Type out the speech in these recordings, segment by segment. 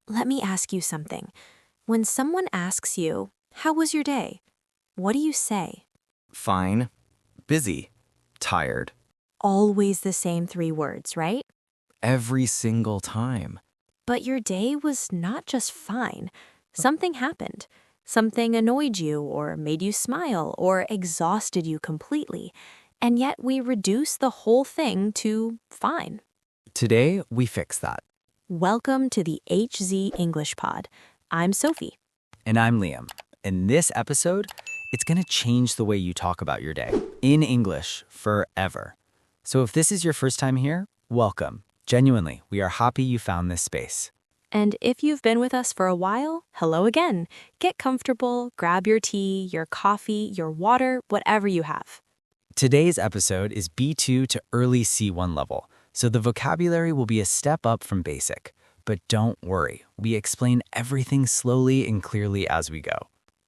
Let me ask you something. When someone asks you, "How was your day?" What do you say? Fine. Busy. Tired. Always the same three words, right? Every single time. But your day was not just fine. Something happened. Something annoyed you or made you smile or exhausted you completely. And yet we reduce the whole thing to fine. Today, we fix that. Welcome to the HZ English Pod. I'm Sophie. And I'm Liam. In this episode, it's going to change the way you talk about your day. In English, forever. So if this is your first time here, welcome. Genuinely, we are happy you found this space. And if you've been with us for a while, hello again. Get comfortable, grab your tea, your coffee, your water, whatever you have. Today's episode is B2 to early C1 level, so the vocabulary will be a step up from basic. But don't worry, we explain everything slowly and clearly as we go.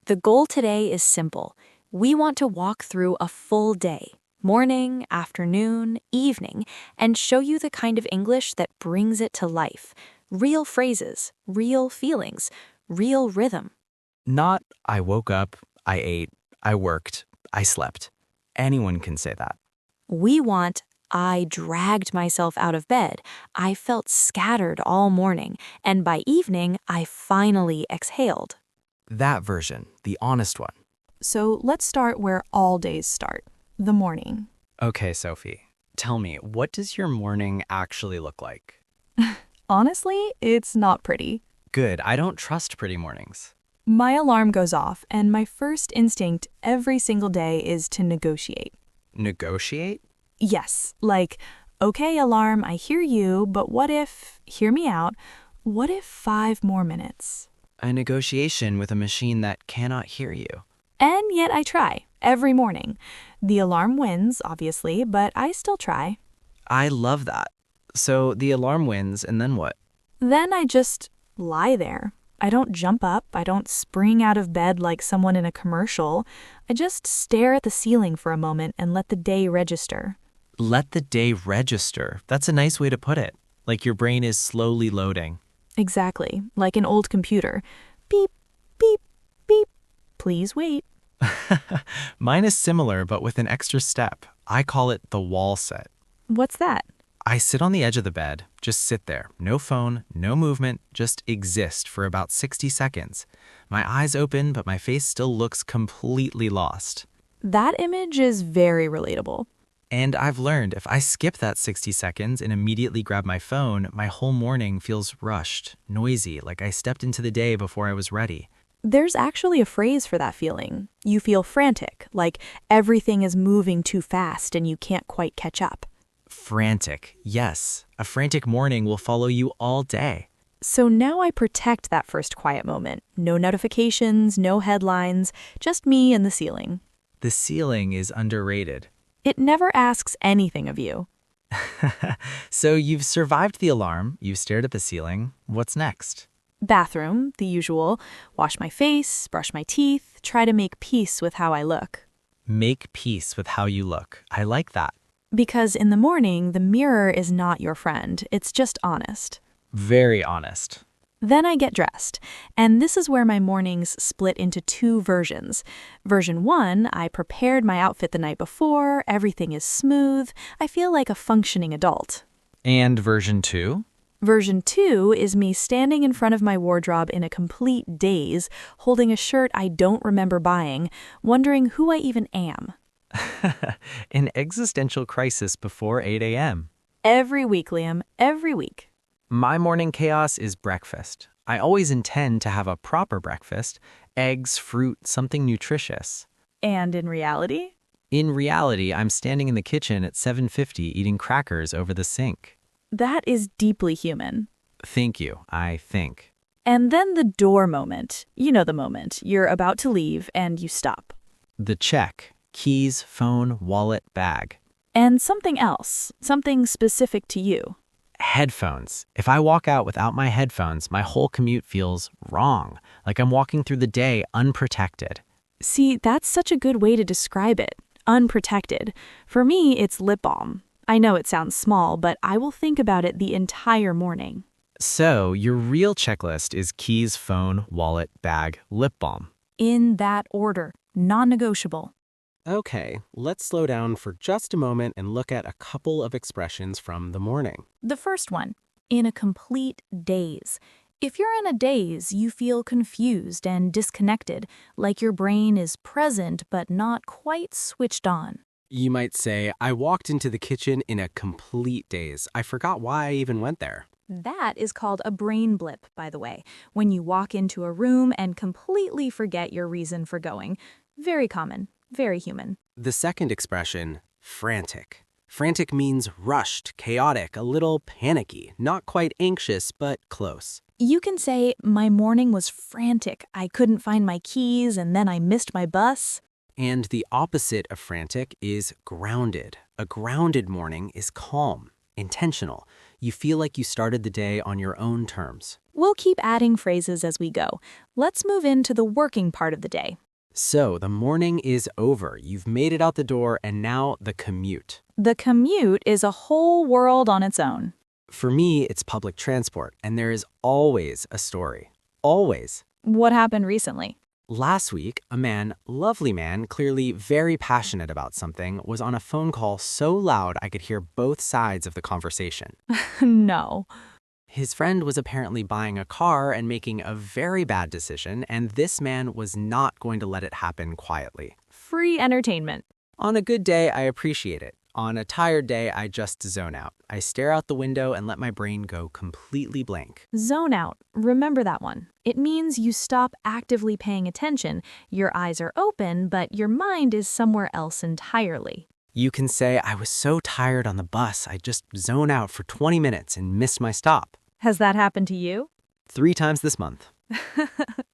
The goal today is simple. We want to walk through a full day, morning, afternoon, evening, and show you the kind of English that brings it to life. Real phrases, real feelings, real rhythm. Not, I woke up, I ate, I worked, I slept. Anyone can say that. We want, I dragged myself out of bed, I felt scattered all morning, and by evening, I finally exhaled. That version, the honest one. So let's start where all days start, the morning. Okay, Sophie, tell me, what does your morning actually look like? Honestly, it's not pretty. Good, I don't trust pretty mornings. My alarm goes off, and my first instinct every single day is to negotiate. Negotiate? Yes, like, okay, alarm, I hear you, but what if, hear me out, what if 5 more minutes? A negotiation with a machine that cannot hear you. And yet I try, every morning. The alarm wins, obviously, but I still try. I love that. So the alarm wins, and then what? Then I just lie there. I don't jump up, I don't spring out of bed like someone in a commercial. I just stare at the ceiling for a moment and let the day register. Let the day register. That's a nice way to put it. Like your brain is slowly loading. Exactly, like an old computer. Beep, beep, beep. Please wait. Mine is similar, but with an extra step. I call it the wall set. What's that? I sit on the edge of the bed, just sit there. No phone, no movement, just exist for about 60 seconds. My eyes open, but my face still looks completely lost. That image is very relatable. And I've learned if I skip that 60 seconds and immediately grab my phone, my whole morning feels rushed, noisy, like I stepped into the day before I was ready. There's actually a phrase for that feeling. You feel frantic, like everything is moving too fast and you can't quite catch up. Frantic, yes. A frantic morning will follow you all day. So now I protect that first quiet moment. No notifications, no headlines, just me and the ceiling. The ceiling is underrated. It never asks anything of you. So you've survived the alarm, you've stared at the ceiling. What's next? Bathroom, the usual. Wash my face, brush my teeth, try to make peace with how I look. Make peace with how you look. I like that. Because in the morning, the mirror is not your friend. It's just honest. Very honest. Then I get dressed, and this is where my mornings split into 2 versions. Version 1, I prepared my outfit the night before, everything is smooth, I feel like a functioning adult. And version 2? Version 2 is me standing in front of my wardrobe in a complete daze, holding a shirt I don't remember buying, wondering who I even am. An existential crisis before 8 a.m. Every week, Liam, every week. My morning chaos is breakfast. I always intend to have a proper breakfast, eggs, fruit, something nutritious. And in reality? In reality, I'm standing in the kitchen at 7:50 eating crackers over the sink. That is deeply human. Thank you, I think. And then the door moment. You know the moment. You're about to leave and you stop. The check. Keys, phone, wallet, bag. And something else. Something specific to you. Headphones. If I walk out without my headphones, my whole commute feels wrong, like I'm walking through the day unprotected. See, that's such a good way to describe it. Unprotected. For me, it's lip balm. I know it sounds small, but I will think about it the entire morning. So, your real checklist is keys, phone, wallet, bag, lip balm. In that order, non-negotiable. Okay, let's slow down for just a moment and look at a couple of expressions from the morning. The first one, in a complete daze. If you're in a daze, you feel confused and disconnected, like your brain is present but not quite switched on. You might say, I walked into the kitchen in a complete daze. I forgot why I even went there. That is called a brain blip, by the way, when you walk into a room and completely forget your reason for going. Very common, very human. The second expression, frantic. Frantic means rushed, chaotic, a little panicky, not quite anxious, but close. You can say, my morning was frantic. I couldn't find my keys and then I missed my bus. And the opposite of frantic is grounded. A grounded morning is calm, intentional. You feel like you started the day on your own terms. We'll keep adding phrases as we go. Let's move into the working part of the day. So the morning is over. You've made it out the door, and now the commute. The commute is a whole world on its own. For me, it's public transport, and there is always a story. Always. What happened recently? Last week, a man, lovely man, clearly very passionate about something, was on a phone call so loud I could hear both sides of the conversation. No. His friend was apparently buying a car and making a very bad decision, and this man was not going to let it happen quietly. Free entertainment. On a good day, I appreciate it. On a tired day, I just zone out. I stare out the window and let my brain go completely blank. Zone out. Remember that one. It means you stop actively paying attention. Your eyes are open, but your mind is somewhere else entirely. You can say, I was so tired on the bus, I just zone out for 20 minutes and missed my stop. Has that happened to you? 3 times this month.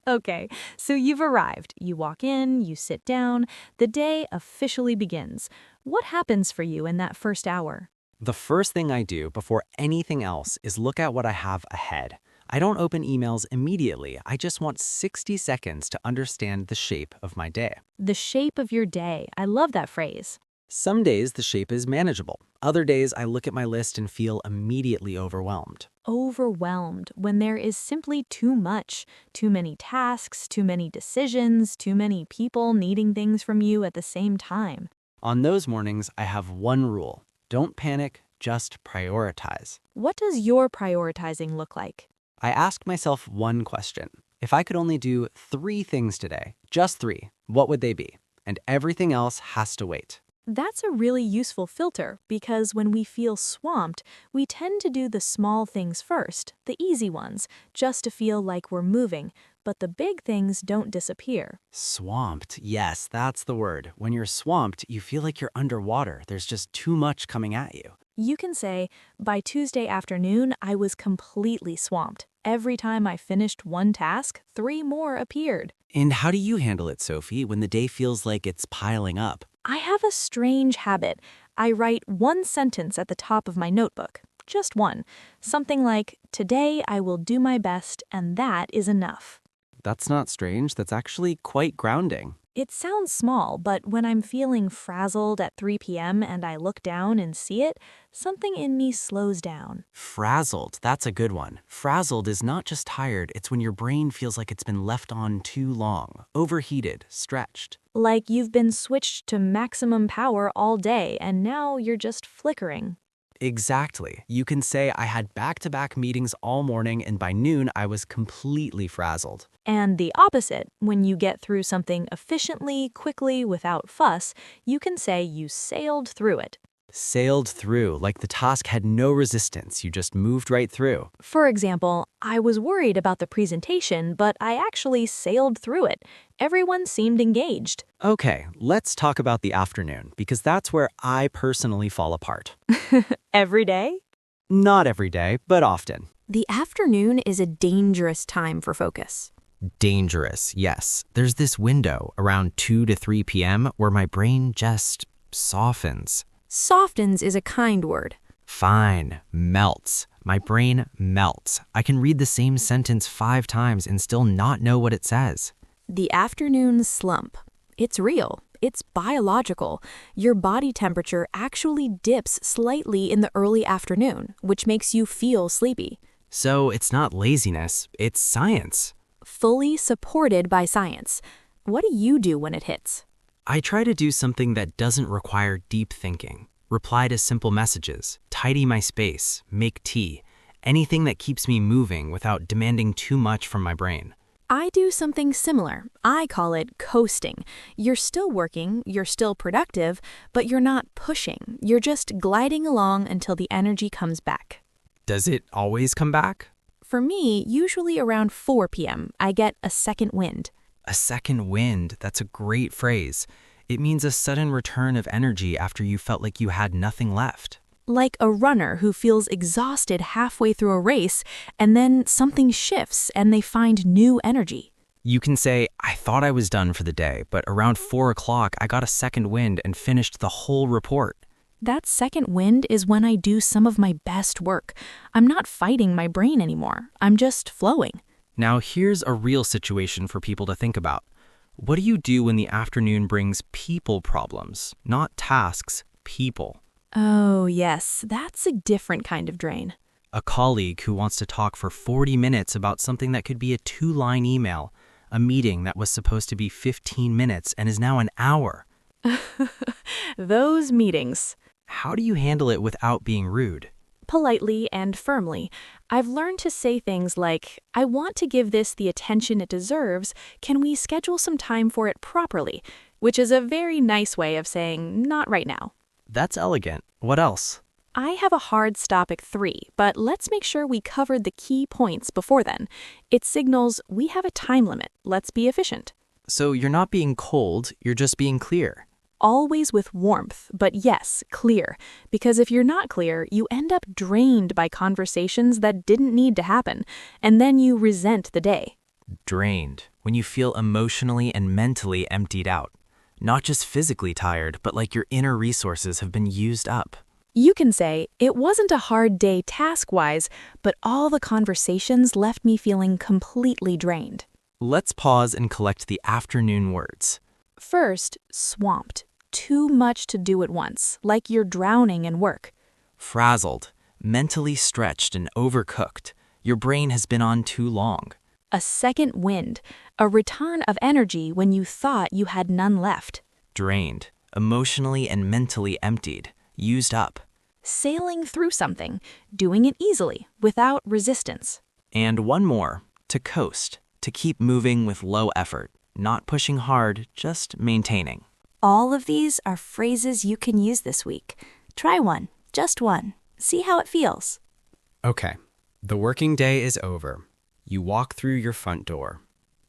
Okay, so you've arrived. You walk in, you sit down. The day officially begins. What happens for you in that first hour? The first thing I do before anything else is look at what I have ahead. I don't open emails immediately. I just want 60 seconds to understand the shape of my day. The shape of your day. I love that phrase. Some days the shape is manageable. Other days I look at my list and feel immediately overwhelmed. Overwhelmed when there is simply too much. Too many tasks, too many decisions, too many people needing things from you at the same time. On those mornings, I have one rule. Don't panic, just prioritize. What does your prioritizing look like? I ask myself one question. If I could only do 3 things today, just 3, what would they be? And everything else has to wait. That's a really useful filter because when we feel swamped, we tend to do the small things first, the easy ones, just to feel like we're moving, but the big things don't disappear. Swamped. Yes, that's the word. When you're swamped, you feel like you're underwater. There's just too much coming at you. You can say, by Tuesday afternoon, I was completely swamped. Every time I finished one task, 3 more appeared. And how do you handle it, Sophie, when the day feels like it's piling up? I have a strange habit. I write one sentence at the top of my notebook. Just one. Something like, today I will do my best and that is enough. That's not strange. That's actually quite grounding. It sounds small, but when I'm feeling frazzled at 3 p.m. and I look down and see it, something in me slows down. Frazzled. That's a good one. Frazzled is not just tired. It's when your brain feels like it's been left on too long, overheated, stretched. Like you've been switched to maximum power all day and now you're just flickering. Exactly. You can say I had back-to-back meetings all morning and by noon I was completely frazzled. And the opposite, when you get through something efficiently, quickly, without fuss, you can say you sailed through it. Sailed through, like the task had no resistance. You just moved right through. For example, I was worried about the presentation, but I actually sailed through it. Everyone seemed engaged. Okay, let's talk about the afternoon, because that's where I personally fall apart. Every day? Not every day, but often. The afternoon is a dangerous time for focus. Dangerous, yes. There's this window around 2 to 3 p.m. where my brain just softens. Softens is a kind word. Fine, melts. My brain melts. I can read the same sentence 5 times and still not know what it says. The afternoon slump. It's real. It's biological. Your body temperature actually dips slightly in the early afternoon, which makes you feel sleepy. So it's not laziness, it's science. Fully supported by science. What do you do when it hits? I try to do something that doesn't require deep thinking. Reply to simple messages, tidy my space, make tea, anything that keeps me moving without demanding too much from my brain. I do something similar. I call it coasting. You're still working, you're still productive, but you're not pushing. You're just gliding along until the energy comes back. Does it always come back? For me, usually around 4 p.m., I get a second wind. A second wind, that's a great phrase. It means a sudden return of energy after you felt like you had nothing left. Like a runner who feels exhausted halfway through a race, and then something shifts and they find new energy. You can say, I thought I was done for the day, but around 4 o'clock I got a second wind and finished the whole report. That second wind is when I do some of my best work. I'm not fighting my brain anymore. I'm just flowing. Now here's a real situation for people to think about. What do you do when the afternoon brings people problems? Not tasks, people. Oh, yes, that's a different kind of drain. A colleague who wants to talk for 40 minutes about something that could be a 2-line email, a meeting that was supposed to be 15 minutes and is now an hour. Those meetings. How do you handle it without being rude? Politely and firmly. I've learned to say things like, I want to give this the attention it deserves. Can we schedule some time for it properly? Which is a very nice way of saying, not right now. That's elegant. What else? I have a hard stop at 3, but let's make sure we covered the key points before then. It signals we have a time limit. Let's be efficient. So you're not being cold, you're just being clear. Always with warmth, but yes, clear. Because if you're not clear, you end up drained by conversations that didn't need to happen, and then you resent the day. Drained, when you feel emotionally and mentally emptied out. Not just physically tired, but like your inner resources have been used up. You can say, it wasn't a hard day task-wise, but all the conversations left me feeling completely drained. Let's pause and collect the afternoon words. First, swamped. Too much to do at once, like you're drowning in work. Frazzled, mentally stretched and overcooked. Your brain has been on too long. A second wind, a return of energy when you thought you had none left. Drained, emotionally and mentally emptied, used up. Sailing through something, doing it easily, without resistance. And one more, to coast, to keep moving with low effort, not pushing hard, just maintaining. All of these are phrases you can use this week. Try one, just one. See how it feels. Okay, the working day is over. You walk through your front door.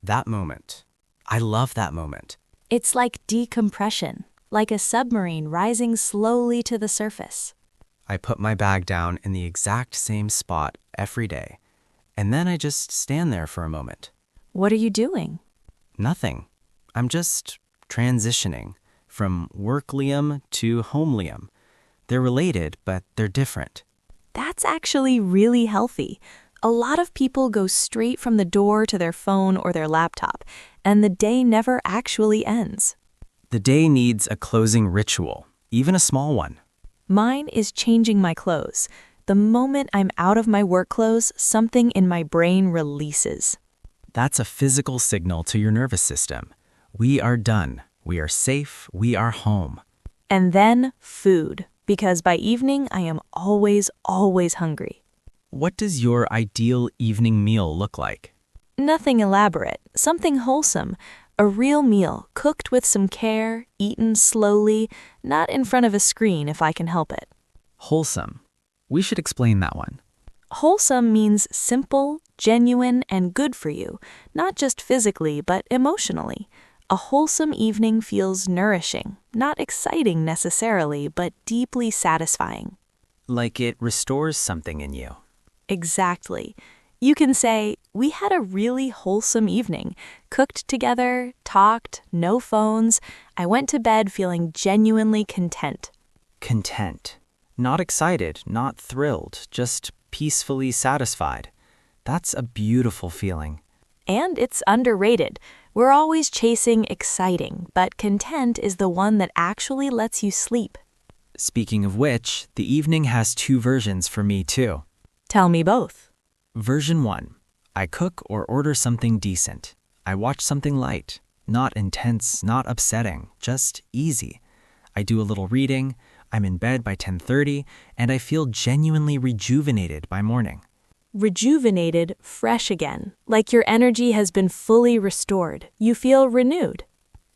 That moment. I love that moment. It's like decompression, like a submarine rising slowly to the surface. I put my bag down in the exact same spot every day, and then I just stand there for a moment. What are you doing? Nothing. I'm just transitioning from work Liam to home Liam. They're related, but they're different. That's actually really healthy. A lot of people go straight from the door to their phone or their laptop, and the day never actually ends. The day needs a closing ritual, even a small one. Mine is changing my clothes. The moment I'm out of my work clothes, something in my brain releases. That's a physical signal to your nervous system. We are done. We are safe. We are home. And then food, because by evening I am always hungry. What does your ideal evening meal look like? Nothing elaborate, something wholesome. A real meal, cooked with some care, eaten slowly, not in front of a screen if I can help it. Wholesome. We should explain that one. Wholesome means simple, genuine, and good for you, not just physically, but emotionally. A wholesome evening feels nourishing, not exciting necessarily, but deeply satisfying. Like it restores something in you. Exactly. You can say, we had a really wholesome evening, cooked together, talked, no phones. I went to bed feeling genuinely content. Content. Not excited, not thrilled, just peacefully satisfied. That's a beautiful feeling. And it's underrated. We're always chasing exciting, but content is the one that actually lets you sleep. Speaking of which, the evening has 2 versions for me too. Tell me both. Version 1. I cook or order something decent. I watch something light, not intense, not upsetting, just easy. I do a little reading, I'm in bed by 10:30, and I feel genuinely rejuvenated by morning. Rejuvenated, fresh again, like your energy has been fully restored. You feel renewed.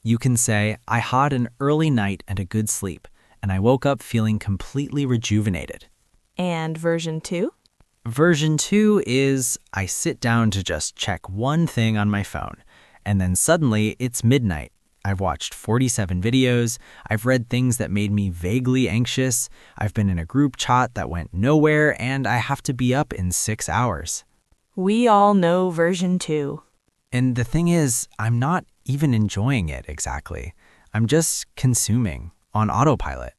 You can say, I had an early night and a good sleep, and I woke up feeling completely rejuvenated. And version 2? Version 2 is, I sit down to just check one thing on my phone, and then suddenly it's midnight. I've watched 47 videos, I've read things that made me vaguely anxious, I've been in a group chat that went nowhere, and I have to be up in 6 hours. We all know version 2. And the thing is, I'm not even enjoying it exactly. I'm just consuming on autopilot.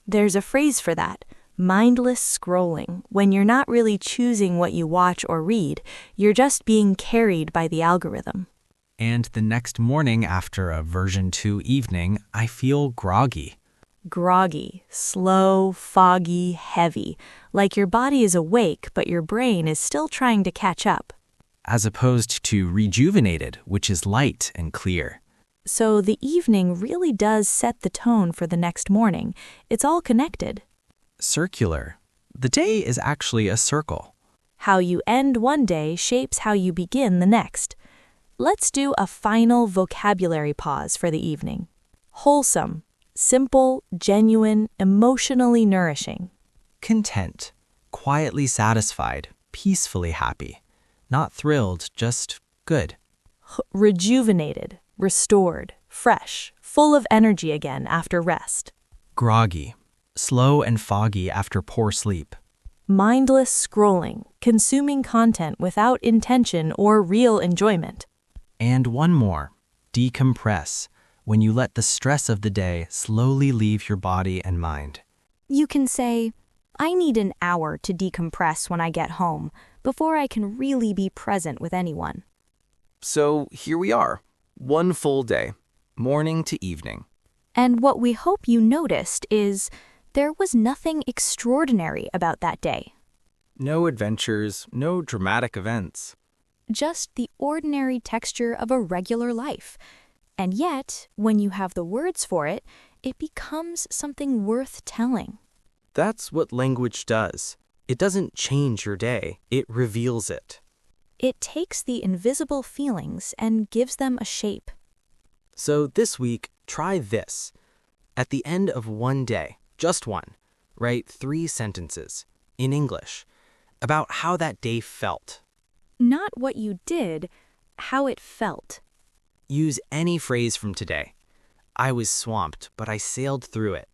There's a phrase for that. Mindless scrolling, when you're not really choosing what you watch or read, you're just being carried by the algorithm. And the next morning after a version 2 evening, I feel groggy. Groggy, slow, foggy, heavy, like your body is awake but your brain is still trying to catch up. As opposed to rejuvenated, which is light and clear. So the evening really does set the tone for the next morning. It's all connected. Circular. The day is actually a circle. How you end one day shapes how you begin the next. Let's do a final vocabulary pause for the evening. Wholesome, simple, genuine, emotionally nourishing. Content. Quietly satisfied, peacefully happy. Not thrilled, just good. Rejuvenated, restored, fresh, full of energy again after rest. Groggy. Slow and foggy after poor sleep. Mindless scrolling, consuming content without intention or real enjoyment. And one more. Decompress. When you let the stress of the day slowly leave your body and mind. You can say, I need an hour to decompress when I get home before I can really be present with anyone. So here we are. One full day. Morning to evening. And what we hope you noticed is there was nothing extraordinary about that day. No adventures, no dramatic events. Just the ordinary texture of a regular life. And yet, when you have the words for it, it becomes something worth telling. That's what language does. It doesn't change your day, it reveals it. It takes the invisible feelings and gives them a shape. So this week, try this. At the end of one day, just one, write 3 sentences, in English, about how that day felt. Not what you did, how it felt. Use any phrase from today. I was swamped, but I sailed through it.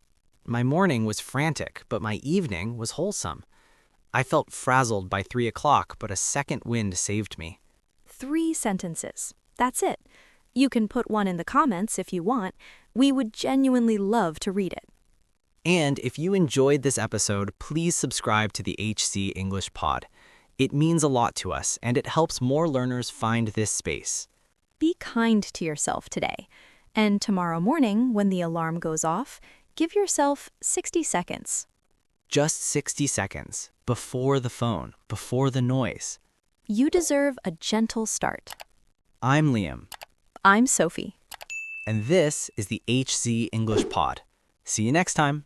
My morning was frantic, but my evening was wholesome. I felt frazzled by 3 o'clock, but a second wind saved me. 3 sentences. That's it. You can put one in the comments if you want. We would genuinely love to read it. And if you enjoyed this episode, please subscribe to the HC English Pod. It means a lot to us, and it helps more learners find this space. Be kind to yourself today. And tomorrow morning, when the alarm goes off, give yourself 60 seconds. Just 60 seconds, before the phone, before the noise. You deserve a gentle start. I'm Liam. I'm Sophie. And this is the HC English Pod. See you next time.